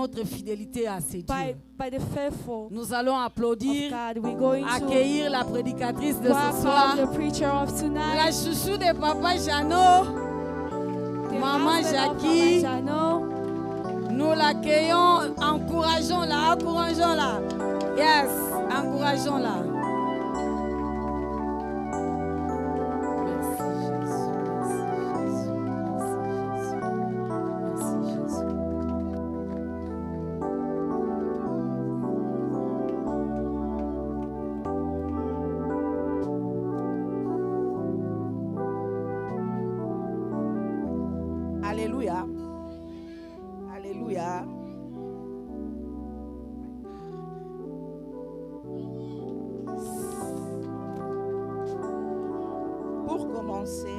notre fidélité à ces dieux. by the faithful Nous allons of applaudir, God. We're going to accueillir la prédicatrice de ce welcome soir, the preacher of la tonight. chouchou de Papa Jeannot, the Maman husband of Jackie. Mama Jano. Nous l'accueillons, encourageons-la, encourageons-la. Yes, encourageons-la. Merci Jésus, merci Jésus, merci Jésus. Alléluia. Alléluia. Pour commencer,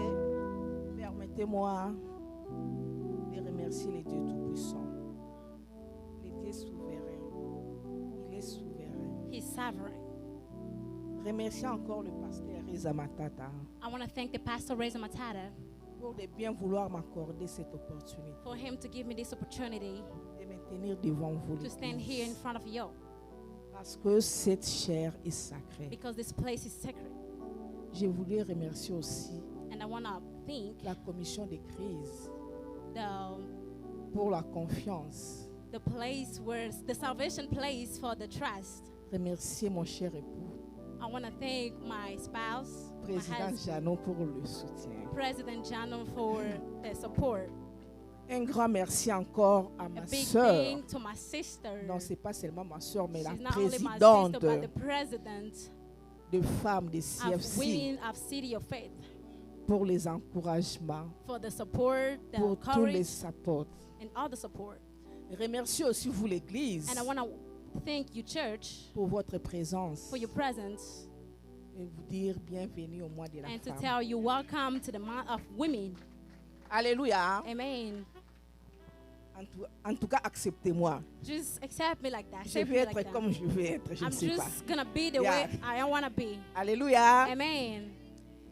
permettez-moi de remercier les dieux tout-puissants. Les dieux souverains. Il est souverain. He's sovereign. Remerciez encore le pasteur Reza Matata I want to thank the pastor Reza Matata pour de bien vouloir m'accorder cette opportunité for him to give me this opportunity de me tenir devant vous. to stand here in front of you, Parce que cette chair est sacrée. because this place is sacred. Je voulais remercier aussi And I want to thank la commission de crise the pour la confiance. place where the salvation place for the trust. Remercier mon cher époux, I want to thank my spouse, my Président husband, Jeannot, pour le soutien. President Jano, for the support. Un grand merci encore à A ma big soeur. thank to my sister. Non, c'est pas seulement ma soeur, mais la She's not only my présidente sister, but the president de femmes de of CFC Women of City of Faith, pour les encouragements, for the support, the pour tous les courage, supports. and all the support. Remercier aussi vous l'Église And I want to thank you, church, pour votre présence for your presence, et vous dire bienvenue au mois de la and to femme. tell you welcome to the month of women. Alléluia. Amen. En tout cas, acceptez-moi. Just accept me like that. Je Accept vais me être like that. comme je vais être, je ne I'm sais pas. just gonna be the Yeah. way I want to be. Alléluia. Amen.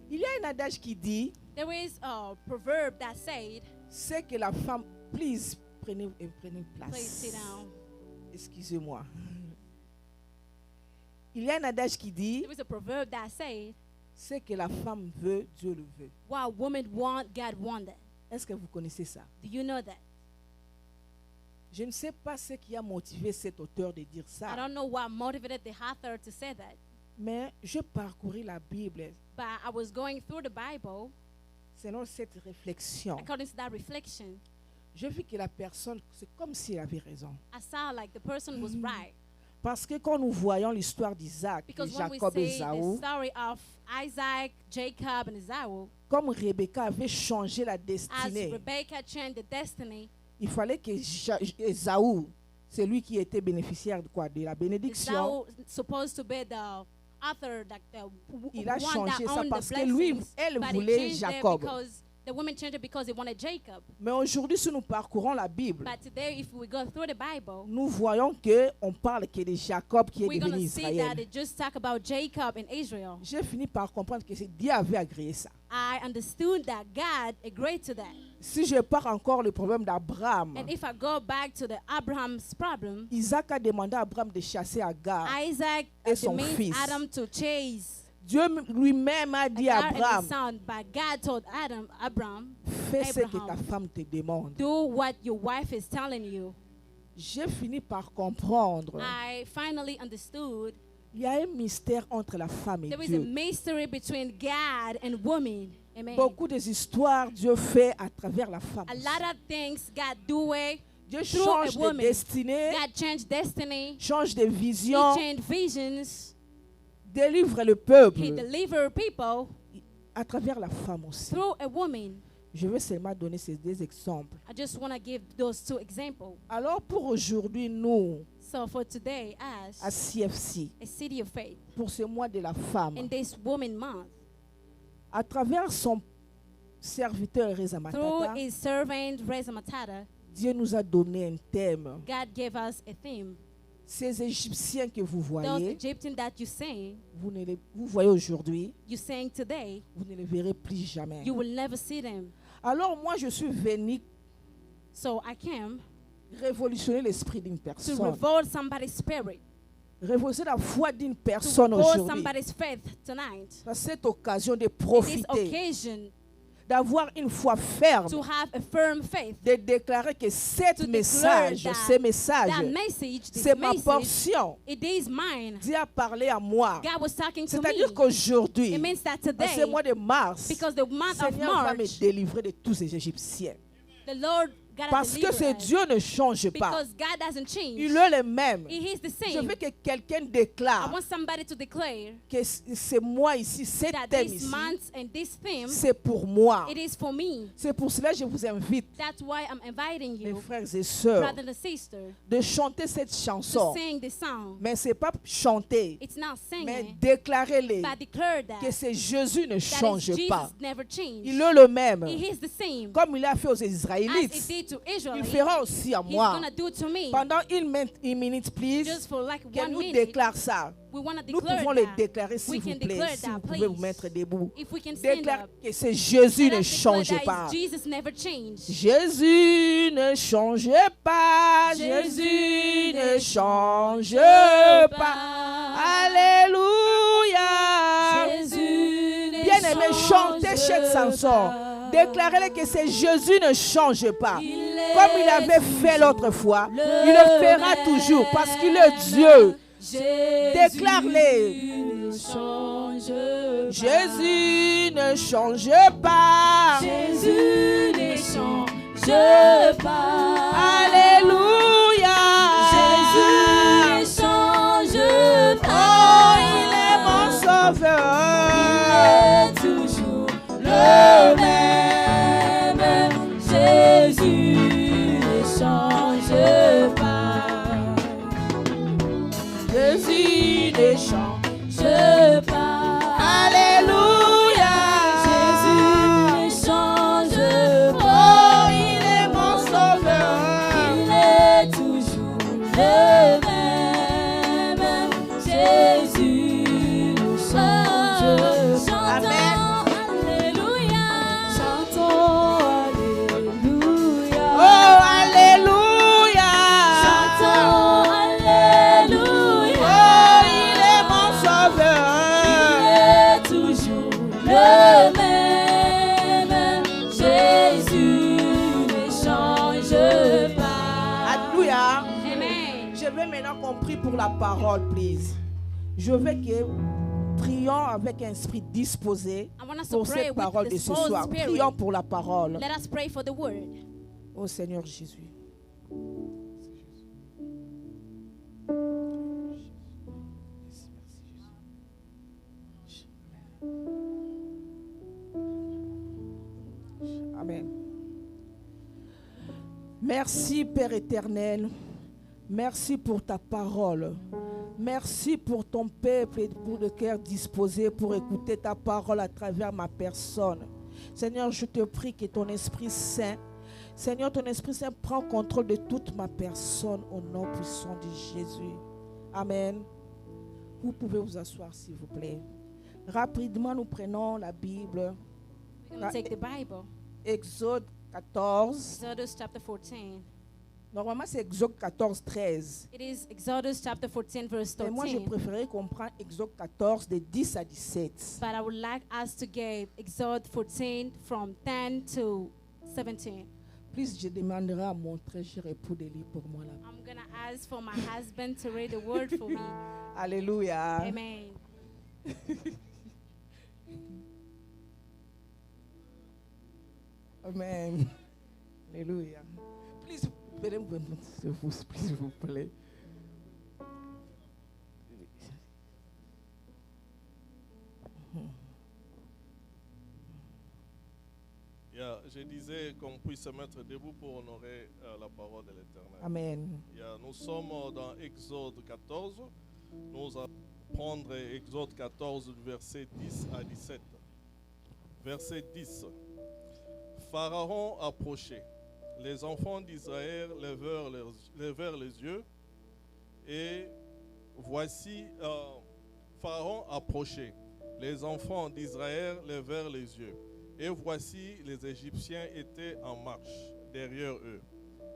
Il y a un adage qui dit, There is a proverb that said, c'est que la femme, please, prenez place. please sit down. Excusez-moi. Il y a un adage qui dit, There is a proverb that said, c'est que la femme veut, Dieu le veut. what women want, God wanted. Est-ce que vous connaissez ça? Do you know that? Je ne sais pas ce qui a motivé cet auteur de dire I ça, don't know what motivated the author to say that, mais je parcouris la Bible but I was going through the Bible selon cette réflexion. according to that reflection. Je vis que la personne, c'est comme s'il avait raison. I saw like the person was right. Parce que quand nous voyons l'histoire d'Isaac, de Because when we Jacob et say the Ésaü, story of Isaac, Jacob, and Esau, comme Rebecca avait changé la as destinée, Rebecca changed the destiny, il fallait que Ésaü, c'est lui qui était bénéficiaire de quoi? De la bénédiction. Esau supposed to be the author, like the Il a one changé that ça owned parce the que lui, blessings, elle but he voulait changed it Jacob. because the women changed it because they wanted Jacob. Mais aujourd'hui, si nous parcourons la Bible, But today, if we go through the Bible, nous voyons que on parle que de Jacob qui est we're devenu going to see that Israël. it just talk about Jacob and Israel. J'ai fini par comprendre que Dieu avait agréé ça. I understood that God agreed to that. Si je pars encore le problème d'Abraham, And if I go back to the Abraham's problem, Isaac a demandé à Abraham de chasser Agar. Isaac Et son demands fils. Adam to chase Dieu lui-même a dit à Agar and his Abraham, son, but God told Abraham, fais ce que Abraham. ta femme te demande. do what your wife is telling you. J'ai fini par comprendre. I finally understood Il y a un mystère entre la femme et there is a Dieu. mystery between God and woman. Amen. Beaucoup des histoires Dieu fait à travers la femme. A lot of things God do it. Dieu through change a de woman. destinée, God changed destiny. change de He vision, changed visions. délivre le He peuple delivered people à travers la femme aussi. through a woman. Je vais seulement donner ces deux exemples. I just want to give those two examples. Alors pour aujourd'hui, nous, So for today, à as CFC, a city of faith, pour ce mois de la femme, in this Woman Month, à travers son serviteur Reza through Matata, his servant Reza Matata, Dieu nous a donné un thème. God gave us a theme. Ces Égyptiens que vous Those voyez, Egyptians that you sing, vous voyez aujourd'hui, you sing today, vous ne les verrez plus jamais. you will never see them. Alors moi, je suis venu So I came révolutionner l'esprit d'une to personne, revolt somebody's spirit, révolutionner la foi d'une to personne revolt aujourd'hui. somebody's faith tonight. À cette occasion de This profiter, occasion, d'avoir une foi ferme, to have a firm faith. de déclarer que To ce declare message, that- ce message, That message, this c'est ma message, portion. it is mine. Dieu a parlé à moi. God was talking to me. C'est-à-dire qu'aujourd'hui, It means that dans today, ce mois de mars, because the month of Seigneur va me March, délivrer de tous ces Égyptiens. the Lord got to Parce que deliver ce us. Dieu ne change pas. Because God doesn't change. Il est le même. He is the Je same. veux que quelqu'un I déclare want somebody to declare que c'est moi ici, cet that thème this ici, month and this theme, c'est pour moi. it is for me. C'est pour cela que je vous invite, That's why I'm inviting mes you, frères et sœurs, brother and sister, de chanter cette to chanson. sing this song. Mais ce n'est pas chanter, It's not mais singing, déclarez-les but declare que that, c'est Jésus ne that change is pas. Jesus never changed. Il est le même. He is the same. Comme il a fait aux As he Israélites, did to il Israel, fera aussi à he's moi. gonna do to me. Pendant une minute, please, Just for like que 1 nous minute, déclare ça. we want to Nous declare pouvons le that. déclarer, s'il We vous can plaît, declare si that, vous pouvez vous please. mettre debout. If we can stand Déclare up, que c'est Jésus let ne us declare change that pas. Jesus never changed. Jésus ne change pas. Jésus ne change pas. Alléluia. Bien-aimé, chantez cette chanson. Déclarez que c'est Jésus ne change pas. Comme il avait fait l'autre fois, il le fera toujours parce qu'il est Dieu. Déclare-les. Jésus ne change pas. Jésus ne change pas. Alléluia. Jésus ne change Oh, pas. il est mon sauveur. Il est toujours le même. Jésus ne change pas. Jésus ne change. Je pas. Alléluia. Jésus ne change Oh, pas. il est mon sauveur. Il est toujours le même. Jésus ne change pas. Amen. Alléluia. Chantons Alléluia. Oh, Alléluia. Chantons Alléluia. Oh, il est mon sauveur. Il est toujours le même. Jésus ne change pas. Alléluia. Amen. Je veux maintenant qu'on prie pour la parole, please. Je veux que prions avec un esprit disposé I want us to pour pray cette parole with de this ce whole soir. spirit. Prions pour la parole. Let us pray for the word. Oh Seigneur Jésus. Amen. Merci Père éternel. Merci pour ta parole. Merci pour ton peuple et pour le cœur disposé pour écouter ta parole à travers ma personne. Seigneur, je te prie que ton Esprit Saint, Seigneur, ton Esprit Saint prend contrôle de toute ma personne au nom puissant de Jésus. Amen. Vous pouvez vous asseoir s'il vous plaît. Rapidement, nous prenons la Bible. We're going to take the Bible. Exode 14. Exodus chapter 14. Normalement, c'est Exode 14, 13. It is Exodus chapter 14 verse Mais moi, je 13. préférais qu'on prenne Exode 14 de 10 à 17. But I would like us to get Exodus 14 from 10 to 17. Plus, je demanderai à mon très cher époux de lire pour moi là. I'm going to ask for my husband to read the word for me. Alléluia. Amen. Amen. Alléluia. Please, s'il vous plaît. Je disais qu'on puisse se mettre debout pour honorer la parole de l'Éternel. Amen. Nous sommes dans Exode 14. Nous allons prendre Exode 14, verset 10 à 17. Verset 10. Pharaon approchait. Les enfants d'Israël levèrent les yeux. Et voici, Pharaon approchait. Les enfants d'Israël levèrent les yeux. Et voici, les Égyptiens étaient en marche derrière eux.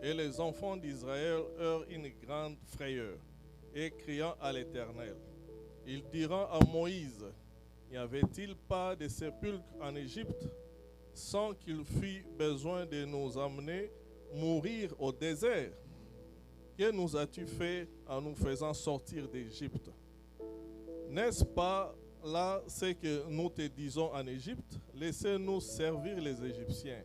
Et les enfants d'Israël eurent une grande frayeur, et criant à l'Éternel, ils diront à Moïse, n'y avait-il pas de sépulcre en Égypte, sans qu'il fût besoin de nous amener mourir au désert? Que nous as-tu fait en nous faisant sortir d'Égypte? N'est-ce pas là ce que nous te disons en Égypte? Laissez-nous servir les Égyptiens,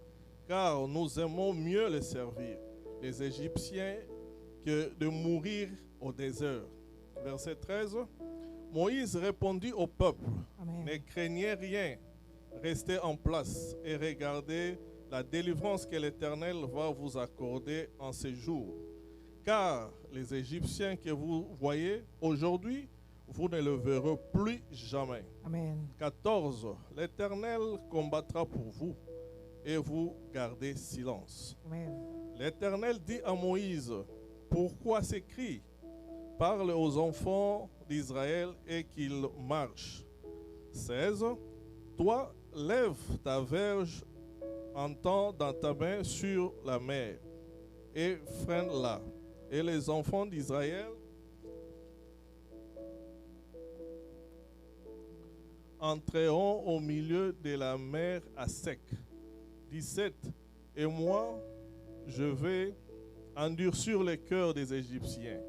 car nous aimons mieux les servir, les Égyptiens, que de mourir au désert. Verset 13. Moïse répondit au peuple, Amen. ne craignez rien, restez en place et regardez la délivrance que l'Éternel va vous accorder en ces jours. Car les Égyptiens que vous voyez aujourd'hui, vous ne le verrez plus jamais. Amen. 14. L'Éternel combattra pour vous et vous gardez silence. Amen. L'Éternel dit à Moïse, pourquoi ces cris? Parle aux enfants d'Israël et qu'ils marchent. 16. Toi, lève ta verge en temps dans ta main sur la mer et freine-la. Et les enfants d'Israël entreront au milieu de la mer à sec. 17. Et moi, je vais endurcir le cœur des Égyptiens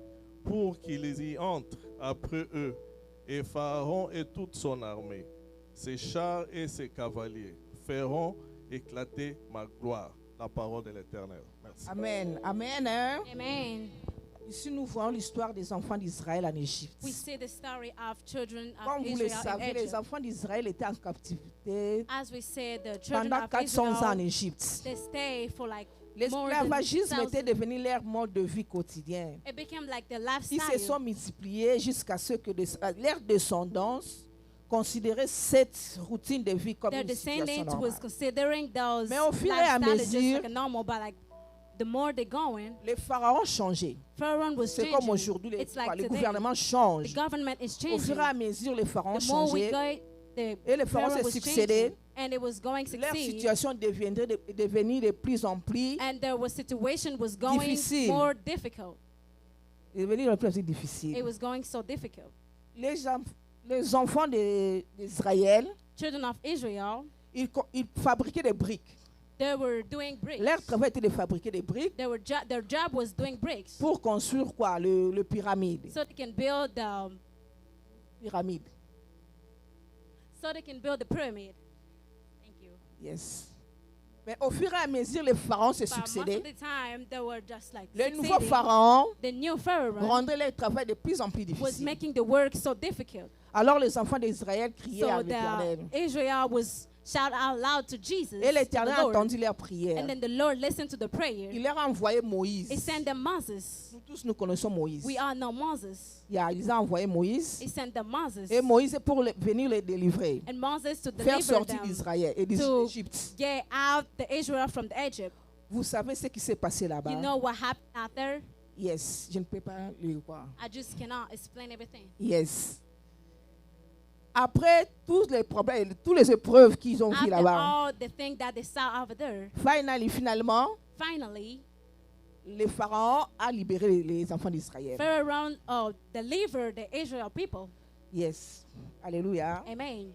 pour qu'ils y entrent après eux, et Pharaon et toute son armée, ses chars et ses cavaliers feront éclater ma gloire. La parole de l'Éternel. Merci. Amen. Amen. Hein? Amen. Ici, nous voyons l'histoire des enfants d'Israël en Égypte. We see the story of children Comme of vous le Israel in savez, les Egypt. enfants d'Israël étaient en captivité As we said, the children pendant of 400 ans en Israel, Égypte. they stay for like more than L'esclavagisme était 1,000. devenu leur mode de vie quotidien. It became like the Ils se sont lifestyle. multipliés jusqu'à ce que leur descendance considérait cette routine de vie comme Their une situation descendants normale. was considering those Mais au fur et à lifestyle just mesure- like a normal, but like the more they going, Les pharaons changeaient. Pharaoh was C'est comme changing. aujourd'hui, It's like les today, gouvernements the changent. government is Au fur et changing. à mesure, les pharaons The more we changeaient. go, the Et les pharaons Pharaoh se was succédaient. changing, and it was going to Leur succeed. situation devenait de plus en plus, And their situation was going Difficile. more difficult. devenue de plus en plus It difficile. was going so difficult. Les enfants d'Israël, Children of Israel, ils fabriquaient des briques. they were doing bricks. Leur travail était de fabriquer des briques Their job was doing bricks, pour construire quoi? Le pyramide. so they can build Pyramide. the pyramid. Thank you. Yes. Mais au fur et à mesure, les pharaons se But most of succédaient. the time, they were just like Le nouveau succeeding. pharaon The new Pharaoh rendait leur travail de plus en plus was difficile. making the work so difficult. Alors les enfants d'Israël criaient à So l'Éternel. Israel was shout out loud to Jesus, Et to l'Éternel the a Lord. entendu leur prière. And then the Lord listened to the prayer. Il leur a envoyé Moïse. He sent them Moses. Nous tous, nous connaissons Moïse. We all know Moses. Ils ont envoyé Moïse. He sent them Moses. Et Moïse pour venir les délivrer. And Moses to Faire deliver sortir them, d'Israël et to d'Égypte. get out the Israel from the Egypt. Vous savez ce qui s'est passé là-bas? You know what happened out there? Yes. Je ne peux pas le voir. I just cannot explain everything. Yes. Après tous les problèmes, toutes les épreuves qu'ils ont vues After là-bas, all the things that they saw over there, finalement, finally, le pharaon a libéré les enfants d'Israël. Pharaoh delivered the Israel people. Yes. Alléluia. Amen.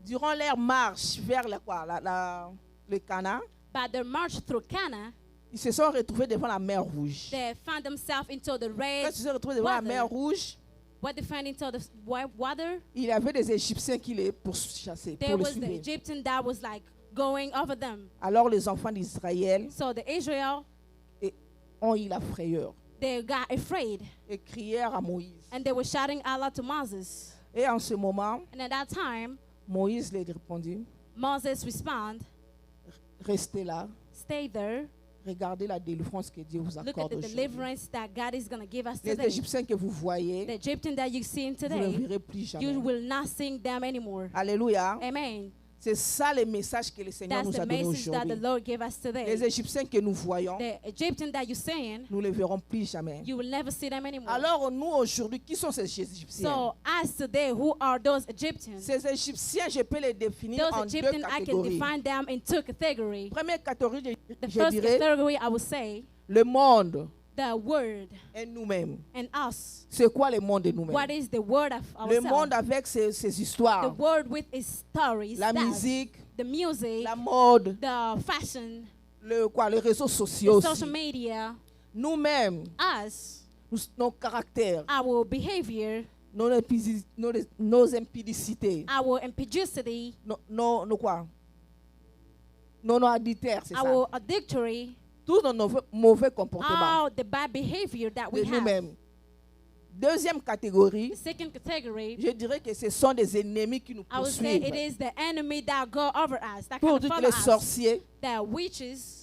Durant leur marche vers le Canaan, But their march through Canaan, ils se sont retrouvés devant la mer Rouge. they found themselves into the Quand red ils se sont retrouvés devant la water. mer Rouge, What they found into the white water, il y avait des Égyptiens qui les pourchassaient, there pour les was the suivre. Egyptian that was like going over them. Alors les enfants d'Israël So the Israel, ont eu la frayeur they got afraid et crièrent à Moïse. and they were shouting out loud to Moses. Et en ce moment, And at that time, Moïse leur répondit, Moses responded, restez là, stay there, regardez la délivrance que Dieu vous look at accorde the aujourd'hui. deliverance that God is going to give us Les today. Égyptiens que vous The voyez, Egyptian that you see vous ne today, verrez plus jamais. you will not see them anymore. Alléluia. Amen. C'est ça le message que le Seigneur That's nous a the donné message that the aujourd'hui. Lord gave us Les today. Égyptiens que nous voyons, The Egyptian that you're seeing, nous ne les verrons plus jamais. you will never see them anymore. Alors nous aujourd'hui, qui sont ces Égyptiens? So as today, who are those Egyptians? Ces Égyptiens, je peux les définir en Those deux Egyptians, I can catégories. define them in two categories. Première catégorie, The je first dirais category, I would say, Le monde The world et nous-mêmes. and us. C'est quoi le monde et nous-mêmes? What is the word of Le ourselves? monde avec ses The histoires, world with its stories, la that, musique, the music, la mode, the fashion, les réseaux sociaux the social aussi. media, Nous-mêmes, us, nos caractères, our behavior, nos impudicités, our impudicity, nos quoi? Nos adultères, c'est ça. our addictory, Tous nos mauvais comportements all the bad behavior that we de have. nous-mêmes. Deuxième catégorie, The second category, je dirais que ce sont des ennemis qui nous I would say it poursuivent. is the enemy that go over us, that Pour kind of dire follow les us. sorciers, The witches,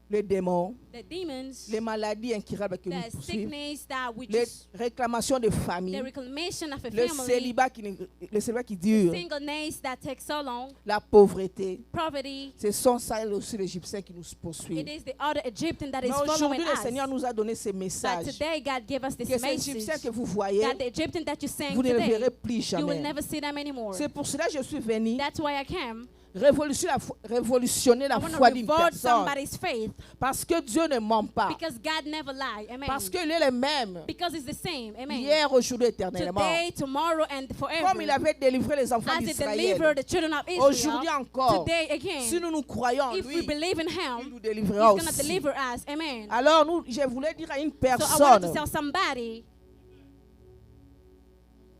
les démons, the demons, les maladies incurables qui nous the poursuivent, sickness that we les just, réclamations de the famille, reclamation of a le family, célibat qui dure, singleness that takes so long, la pauvreté. poverty. Ce sont ça aussi les Égyptiens qui nous It poursuivent. is the other Egyptian that is Mais following aujourd'hui, le us. Seigneur nous a donné ces But messages. today God gave us this Que ces Égyptiens message que vous voyez, that the Egyptian that you sang vous ne les today, verrez plus you will jamais. never see them anymore. C'est pour cela que je suis venu That's why I came. révolutionner I la want to foi d'une revolt personne. somebody's faith Parce que Dieu ne ment pas. because God never lies. Amen. Parce qu'il est le même. Because it's the same. Amen. Hier, aujourd'hui, éternellement. Today, tomorrow, and forever. Comme il avait délivré les enfants As it d'Israël. delivered the children of Aujourd'hui Israel, encore. today again, Si nous nous croyons en if we lui, believe in il Him, nous He's délivrera going to aussi. deliver us. Amen. Alors, je voulais dire à une So I wanted to personne. tell somebody,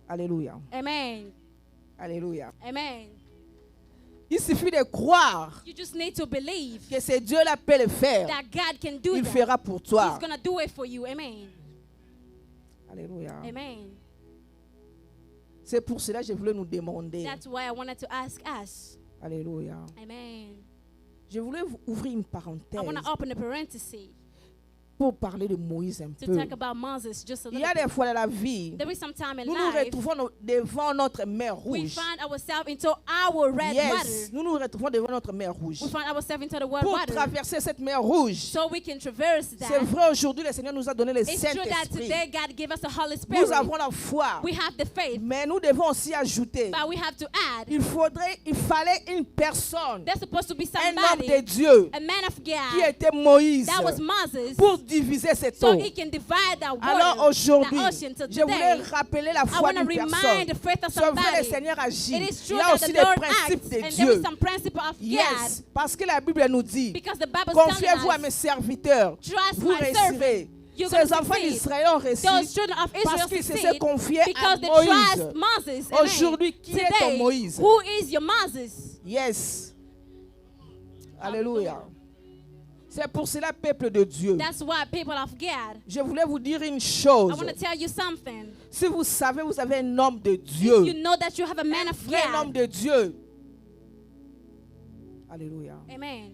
Alléluia. Amen. Alléluia. Amen. Il suffit de croire You just need to believe que c'est Dieu là peut le faire. that God can do Il that. fera pour toi. He's going to do it for you. Amen. Alléluia. Amen. C'est pour cela que je voulais nous demander. That's why I wanted to ask us. Alléluia. Amen. Je voulais ouvrir une I parenthèse want to open a parenthesis pour parler de Moïse un to peu. talk about Moses just a Il y little a bit. des fois dans la vie, There is some time in nous nous life retrouvons devant notre mer we rouge. find ourselves into our red Yes, water. nous nous retrouvons devant notre mer rouge. We find ourselves into the red Pour water traverser cette mer rouge, so we can traverse c'est that. vrai, aujourd'hui, le Seigneur nous a donné le It's true that Saint-Esprit. today God gave us the Holy Nous Spirit. avons la foi. We have the faith, Mais nous devons aussi ajouter, but we have to add. il fallait une personne, There's supposed to be un homme de somebody, Dieu, a man of qui God, était Moïse, that was Moses, pour diviser cette so eau. he can divide that Alors water, aujourd'hui, the ocean. So je voulais today, rappeler la I foi want to d'une remind personne. the faith of C'est vrai, le somebody. Seigneur agit. It is Il true y a that aussi the des Lord principes acts, de and there is Dieu. some principle of Yes, God, parce que la Bible nous dit, because the Bible is telling confiez-vous à mes us, serviteurs, trust vous my servant. réussirez. You're Ces gonna enfants succeed. d'Israël ont réussi Those children of parce Israel qu'ils se sont succeed confiés à because they Moïse. trust Moses. Amen. Aujourd'hui, qui est ton Today, Moïse? who is your Moses? Yes. Alléluia. C'est pour cela, peuple de Dieu. That's why people of God, Je voulais vous dire une chose. I want to tell you something. Si vous savez, vous avez un homme de If Dieu. you know that you have a man of Vrai homme God, de Dieu. Alléluia. amen.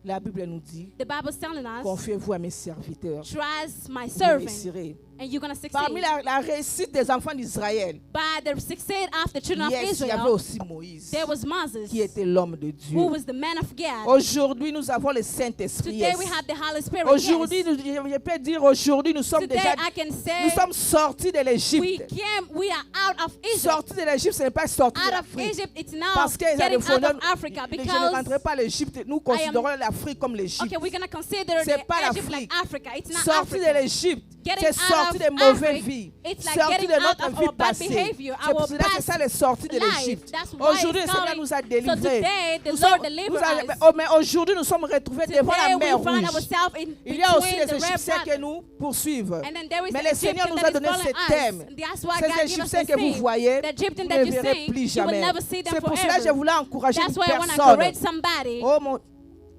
La Bible nous dit, The Bible is telling us, confiez-vous à mes serviteurs. trust my Vous servant, réussirez. and you're going to Parmi succeed. la réussite des enfants d'Israël, By the success of the children of yes, il y avait Israel, aussi Moïse, there was Moses, qui était l'homme de Dieu. who was the man of God. Aujourd'hui, nous avons le Saint-Esprit. Today Yes. we have the Holy Spirit. Aujourd'hui, Yes. je peux dire, aujourd'hui, nous sommes Today déjà, I can nous say sommes sortis de we l'Égypte. we are out of Egypt. Sortis de l'Égypte, ce n'est pas sorti de Out of l'Afrique. Egypt, it's now Parce que getting out of Africa je ne because rentrerai pas à l'Égypte. Nous considérons l'Afrique comme l'Égypte. okay, we're gonna consider C'est pas Egypt l'Afrique. like Africa. It's not Sorti de Africa. l'Égypte, Getting c'est sorti out de of mauvaises Africa, vies. it's like Sorti getting de out notre of vie our bad passée. behavior, C'est pour our cela que past ça est sorti de life. l'Égypte. That's why Aujourd'hui, le it's Seigneur calling. nous a So délivrés. today, the Nous Lord sommes- delivered nous us. oh, mais aujourd'hui, nous sommes retrouvés devant la Today mer we find rouge. ourselves in Il y a aussi between les the red Égyptiens qui water. nous poursuivent. And then there is Mais the le Seigneur Egyptian nous that a is donné following ce thème. us. That's why Ces God gave us Égyptiens the que vous theme. voyez, The Egyptian vous that ne you verrez see, plus you will jamais. never see them C'est pour cela que je forever. voulais encourager That's une why I want to encourage personne. somebody. Oh mon...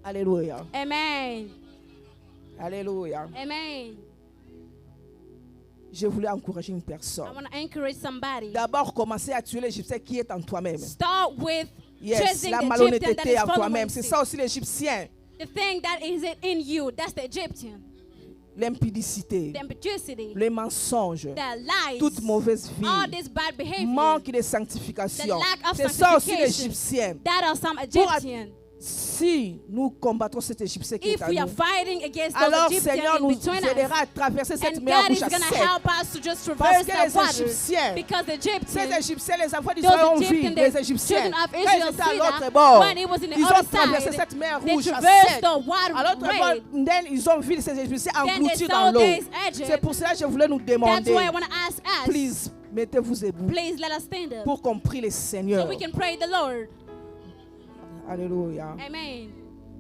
Alléluia. Amen. Alléluia. Amen. Je voulais encourager une I personne. want to encourage somebody. D'abord, commencer à tuer l'Égyptien qui est en toi-même. Start with Yes, chasing la the Egyptian that malhonnêteté is en following toi-même. C'est you. ça aussi l'Égyptien. The thing that is in you, that's the Egyptian. L'impudicité, The impudicity, les mensonges, the lies, toute mauvaise vie, all this bad behavior. manque de sanctification. The lack of C'est ça aussi sanctification. l'Égyptien. That are some Egyptians. si nous combattons cet Égyptien qui est If à we are nous, fighting against alors those Seigneur Egyptians in nous between us, aidera à traverser cette and mer God rouge is à going to sec. help us to just Parce traverse que that les water. Égyptiens, Because the ces Egyptians, Égyptiens, les enfants d'Israël ont those vu, Egyptians, les the Égyptiens, children of quand Israel, ils étaient à see l'autre that bord, when it was in the ils ont other traversé side, cette mer they rouge à traversed sec. the water À l'autre red. bord, ils ont vu ces Égyptiens Then they engloutis saw dans l'eau. these Egypt. C'est pour cela que je voulais nous That's demander, why I want to ask us, please, mettez-vous debout please let us stand up pour qu'on prie le so Seigneur. we can pray the Lord. Alléluia. Amen.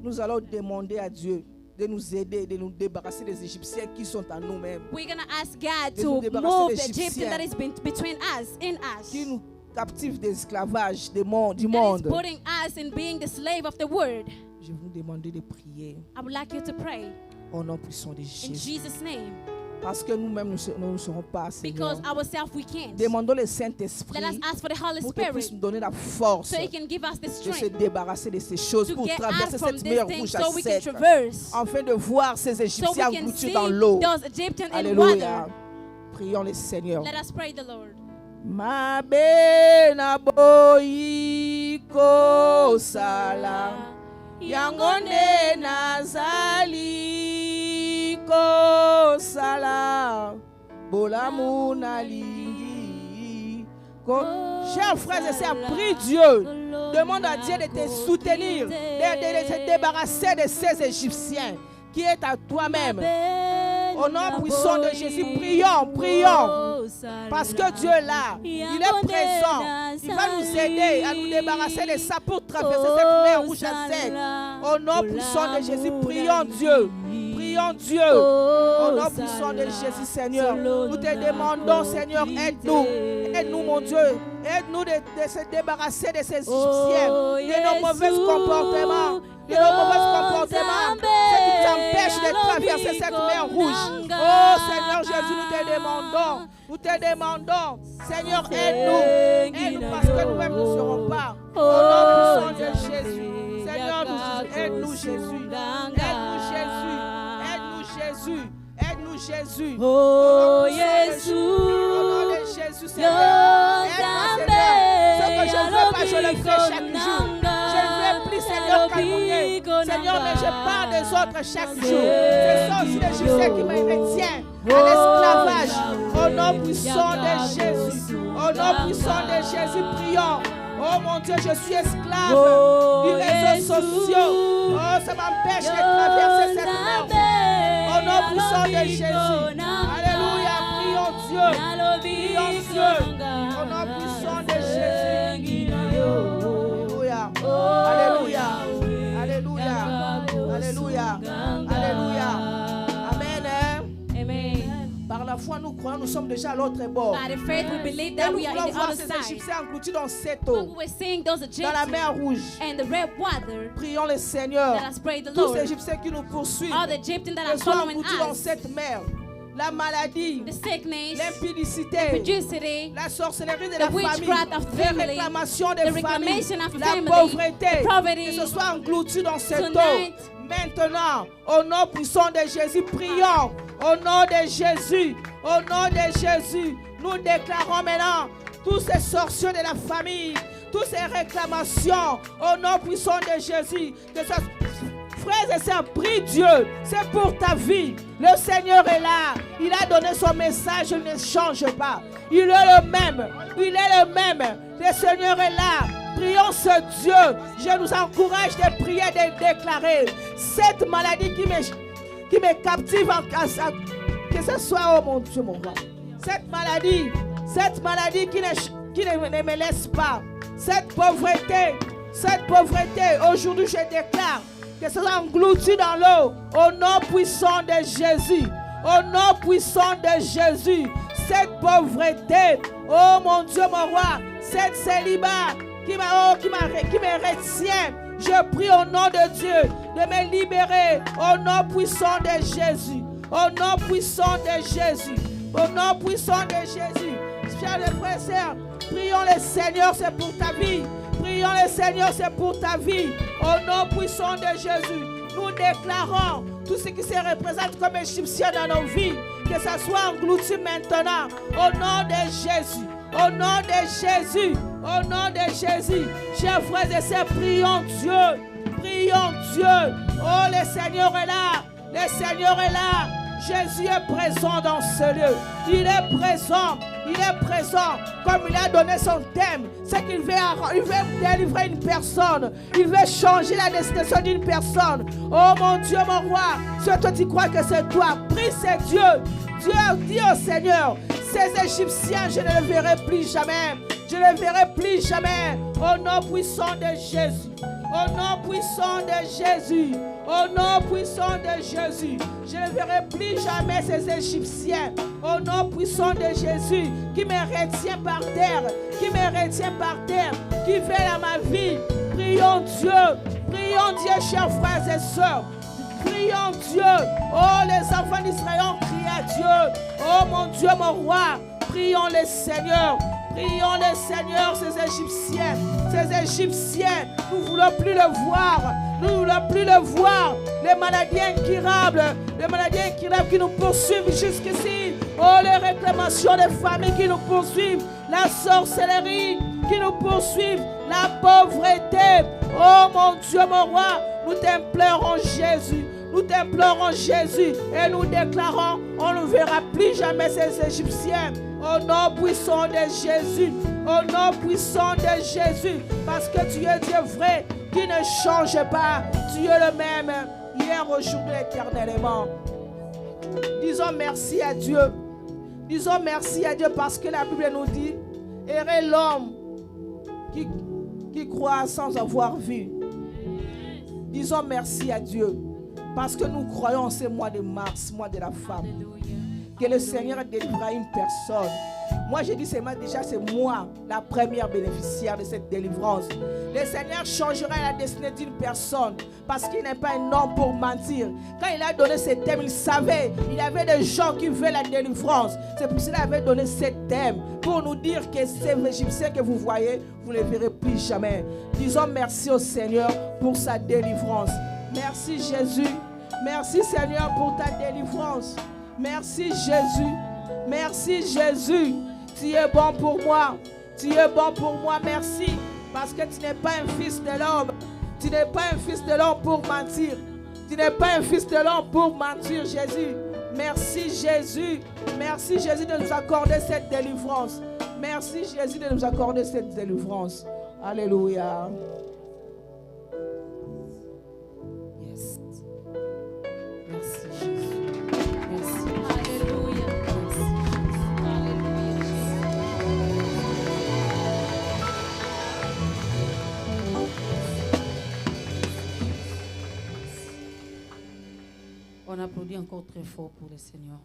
Nous allons demander à Dieu de nous aider, de nous débarrasser des Égyptiens qui sont à nous-mêmes, We're going to ask God De to nous débarrasser move des the Egyptian Égyptiens. that is between us, in us, qui nous captivent d'esclavage du monde. that is putting us in being the slave of the word. Je vais vous demander de prier I would like you to pray au nom puissant de in Jésus. Jesus' name, Parce que nous-mêmes, nous ne serons pas, Seigneur. because ourselves we can't. Demandons le Let Saint-Esprit us ask for the Holy pour qu'il puisse Spirit nous donner la force so He can give us the de se strength débarrasser de ces choses to pour get out traverser from cette this mer thing rouge à so we can sec, traverse, afin de voir ces so we Égyptiens can engloutis see dans l'eau. those Egyptians in Alléluia. water. Prions le Seigneur. Let us pray the Lord. Mabe na boyi kosala yango nde nazali kosala bolamu nalingi chers frères et sœurs, prie Dieu, demande à Dieu de te soutenir, de te débarrasser de ces Égyptiens qui est à toi-même. Au nom puissant de Jésus, prions, prions. Parce que Dieu est là, il est présent. Il va nous aider à nous débarrasser de ça pour traverser cette mer rouge à sec. Au nom puissant de Jésus, prions Dieu. Prions Dieu. Au nom puissant de Jésus, Seigneur. Nous te demandons, Seigneur, aide-nous. Aide-nous, mon Dieu. Aide-nous de se débarrasser de ces Égyptiens, de nos mauvais comportements. De nos mauvais comportements, ce qui nous empêche de traverser cette mer rouge. Oh Seigneur Jésus, nous te demandons, Seigneur, aide-nous, aide-nous parce que nous-mêmes ne serons pas. Au nom puissant de Jésus, Seigneur, aide-nous Jésus, aide-nous Jésus, aide-nous Jésus, aide-nous Jésus. Oh Au nom de Jésus, Seigneur, aide-moi Seigneur. Ce que je ne veux pas, je le fais chaque jour. Je ne veux plus, Seigneur, calmonner. Seigneur, mais je parle des autres chaque jour. Ce sont aussi les Égyptiens qui me retiennent à l'esclavage. Au nom puissant de Jésus. Au nom puissant de Jésus, prions. Oh mon Dieu, je suis esclave du réseau social. Oh, ça m'empêche de traverser cette mer. Au nom puissant de Jésus. Alléluia, prions Dieu. Prions Dieu. Au nom puissant de Jésus. Alléluia. Alléluia. Alléluia. Alléluia. Amen. Amen. Par la foi, nous croyons, nous sommes déjà à l'autre bord. By the faith, we believe Et that nous we are voulons in the voir other ces side. Égyptiens engloutis dans cette When eau, we were seeing those dans la mer Egyptians rouge. and the red water, Prions le Seigneur. let us pray the Tous Lord. ces Égyptiens qui nous poursuivent, All the Egyptians that are qu'ils soient following engloutis dans us, cette mer. La maladie, the sickness, l'impudicité, impudicity, la sorcellerie de the la famille, witchcraft of les family, réclamations the des familles, reclamation of la family, pauvreté, the poverty. que ce soit englouti dans cette eau. Tonight, Maintenant, au nom puissant de Jésus, prions. Au nom de Jésus, au nom de Jésus, nous déclarons maintenant tous ces sorciers de la famille, toutes ces réclamations, au nom puissant de Jésus, que ce frères et sœurs, prie Dieu, c'est pour ta vie. Le Seigneur est là. Il a donné son message, il ne change pas. Il est le même. Il est le même. Le Seigneur est là. Prions ce Dieu. Je nous encourage de prier, de déclarer cette maladie qui me captive, que ce soit, oh mon Dieu, mon roi. Cette maladie qui ne me laisse pas. Cette pauvreté, aujourd'hui je déclare que ce soit englouti dans l'eau au nom puissant de Jésus. Au nom puissant de Jésus. Cette pauvreté, oh mon Dieu, mon roi, cette célibat qui me retient. Je prie au nom de Dieu de me libérer au nom puissant de Jésus. Au nom puissant de Jésus. Au nom puissant de Jésus. Chers frères et sœurs, prions le Seigneur, c'est pour ta vie. Prions le Seigneur, c'est pour ta vie. Au nom puissant de Jésus, nous déclarons tout ce qui se représente comme égyptien dans nos vies, que ça soit englouti maintenant. Au nom de Jésus. Au nom de Jésus. Au nom de Jésus. Chers frères et sœurs, prions Dieu. Prions Dieu. Oh, le Seigneur est là. Le Seigneur est là. Jésus est présent dans ce lieu. Il est présent. Il est présent. Comme il a donné son thème, c'est qu'il veut délivrer une personne. Il veut changer la destination d'une personne. Oh mon Dieu, mon roi. Si toi tu crois que c'est toi, prie, c'est Dieu. Dieu dit au Seigneur, ces Égyptiens, je ne les verrai plus jamais. Je ne les verrai plus jamais. Au nom puissant de Jésus. Au nom puissant de Jésus. Au nom puissant de Jésus. Je ne verrai plus jamais ces Égyptiens. Au nom puissant de Jésus. Qui me retient par terre. Qui me retient par terre. Qui veille à ma vie. Prions Dieu. Prions Dieu, chers frères et sœurs. Prions Dieu. Oh, les enfants d'Israël ont crié à Dieu. Oh, mon Dieu, mon roi. Prions le Seigneur. Prions le Seigneur, ces Égyptiens. Ces Égyptiens, nous ne voulons plus le voir. Nous ne voulons plus le voir. Les maladies incurables. Les maladies incurables qui nous poursuivent jusqu'ici. Oh, les réclamations des familles qui nous poursuivent. La sorcellerie qui nous poursuivent. La pauvreté. Oh, mon Dieu, mon roi. Nous t'implorons Jésus. Nous t'implorons Jésus. Et nous déclarons, on ne verra plus jamais ces Égyptiens. Au nom puissant de Jésus. Au nom puissant de Jésus. Parce que tu es Dieu vrai, qui ne change pas. Tu es le même, hier, aujourd'hui, éternellement. Disons merci à Dieu. Disons merci à Dieu parce que la Bible nous dit, errez l'homme qui croit sans avoir vu. Disons merci à Dieu. Parce que nous croyons en ce mois de mars, mois de la femme. Que le Seigneur délivrera une personne. Moi, je dis seulement déjà, c'est moi la première bénéficiaire de cette délivrance. Le Seigneur changera la destinée d'une personne parce qu'il n'est pas un homme pour mentir. Quand il a donné ce thème, il savait, il y avait des gens qui veulent la délivrance. C'est pour cela qu'il avait donné ce thème pour nous dire que ces Égyptiens que vous voyez, vous ne les verrez plus jamais. Disons merci au Seigneur pour sa délivrance. Merci Jésus. Merci Seigneur pour ta délivrance. Merci Jésus. Merci Jésus. Tu es bon pour moi. Tu es bon pour moi. Merci. Parce que tu n'es pas un fils de l'homme. Tu n'es pas un fils de l'homme pour mentir. Tu n'es pas un fils de l'homme pour mentir, Jésus. Merci Jésus. Merci Jésus de nous accorder cette délivrance. Merci Jésus de nous accorder cette délivrance. Alléluia. Yes. Merci Jésus. Merci. Alléluia. Merci. Alléluia. On applaudit encore très fort pour le Seigneur.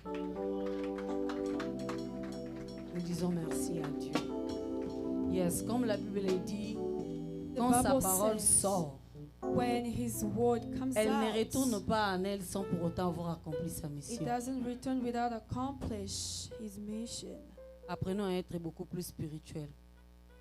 Nous disons merci à Dieu. Yes, comme la Bible dit, quand sa parole sort, when his word comes elle ne out, retourne pas en elle sans pour autant avoir accompli sa it mission. doesn't return without accomplish his mission. Apprenons à être beaucoup plus spirituels.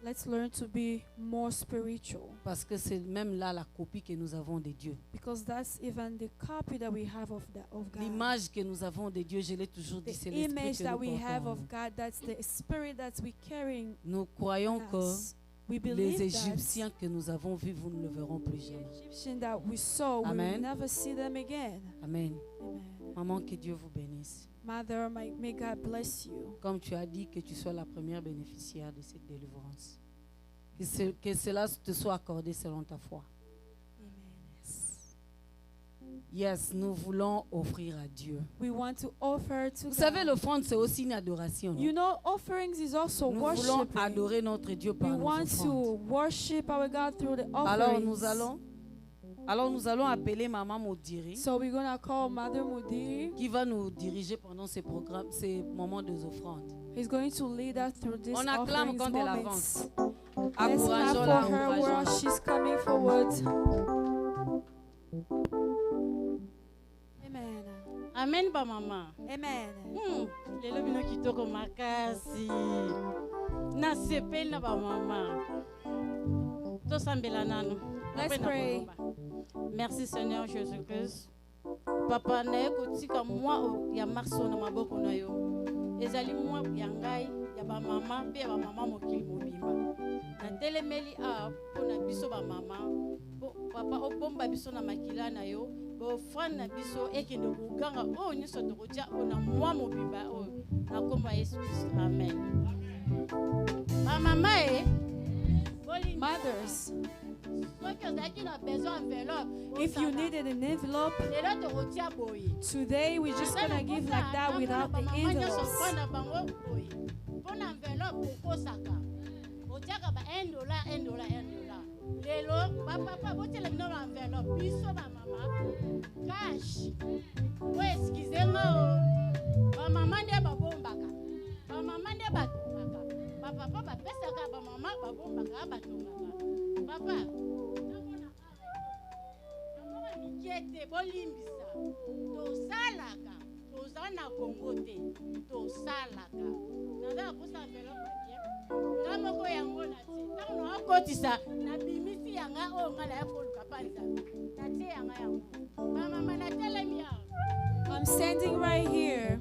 Let's learn to be more spiritual, Parce que c'est même là la copie que nous avons de Dieu. because that's even the copy that we have of God. L'image que nous avons de Dieu, je l'ai toujours dit, The c'est l'esprit image que that nous we have portons en of nous. God, that's the spirit that we carrying Nous croyons que us. We les believe that Égyptiens que nous avons vus, vous ne le verront plus the jamais. Egyptian that we saw, we Amen. will never see them again. Amen. Amen. Maman, que Dieu vous bénisse. Mother, may God bless you. Comme tu as dit que tu sois la première bénéficiaire de cette délivrance. Que cela te soit accordé selon ta foi. Yes, nous voulons offrir à Dieu. We want to offer to Vous savez, God. l'offrande, c'est aussi une adoration. non? You know, offerings is also Nous voulons worshiping. adorer notre Dieu We par nos want offrandes. to worship our God through the Alors offerings. nous allons appeler Maman Modiri So we're gonna call Mother Mudiri. qui va nous diriger pendant ces programmes, ces moments des offrandes. He's going to lead us through this On acclame offerings quand elle moments. avance. Let's clap Encourageons-la, for her while encourageons-la. she's coming forward. Amen. Amen ba mama. Amen. Lelo bino kitoko makasi. Na sepeli na ba mama. Tosambela nanu. Let's Après, na pray. koloba. Merci Seigneur Jésus-Christ. Papa na kotika moi ya marso na maboko na yo. Ezali moi ya ngai ya ba mama pe ba mama mokili mobimba. Na telemeli a pona biso ba mama. papa obomba biso na makila na yo bofrane na biso ekende koganga oyo nyonso tokotia ona mwa mobimba oyo na kombo ya Yesu Kristo amen. Bamama Mothers, soki ozalaki na besoin enveloppe, if you needed an envelope, lelo tokotia boye. today we're just gonna give like that without the envelopes. Mpona enveloppe okosaka otiaka ba $1. Lelo bapapa botela bino ba enveloppe biso bamama cash o eskizenga o bamama nde babombaka bamama nde batongaka bapapa bapesaka bamama babombaka batongaka papa namona mikete bolimbisa tosalaka toza na Kongo te tosalaka naza kosa enveloppe nga moko yango na te ntango naokotisa nabimisi yanga oyo nga naya koluka pa nzambe natie yanga yango bamama natelemi awa. I'm standing right here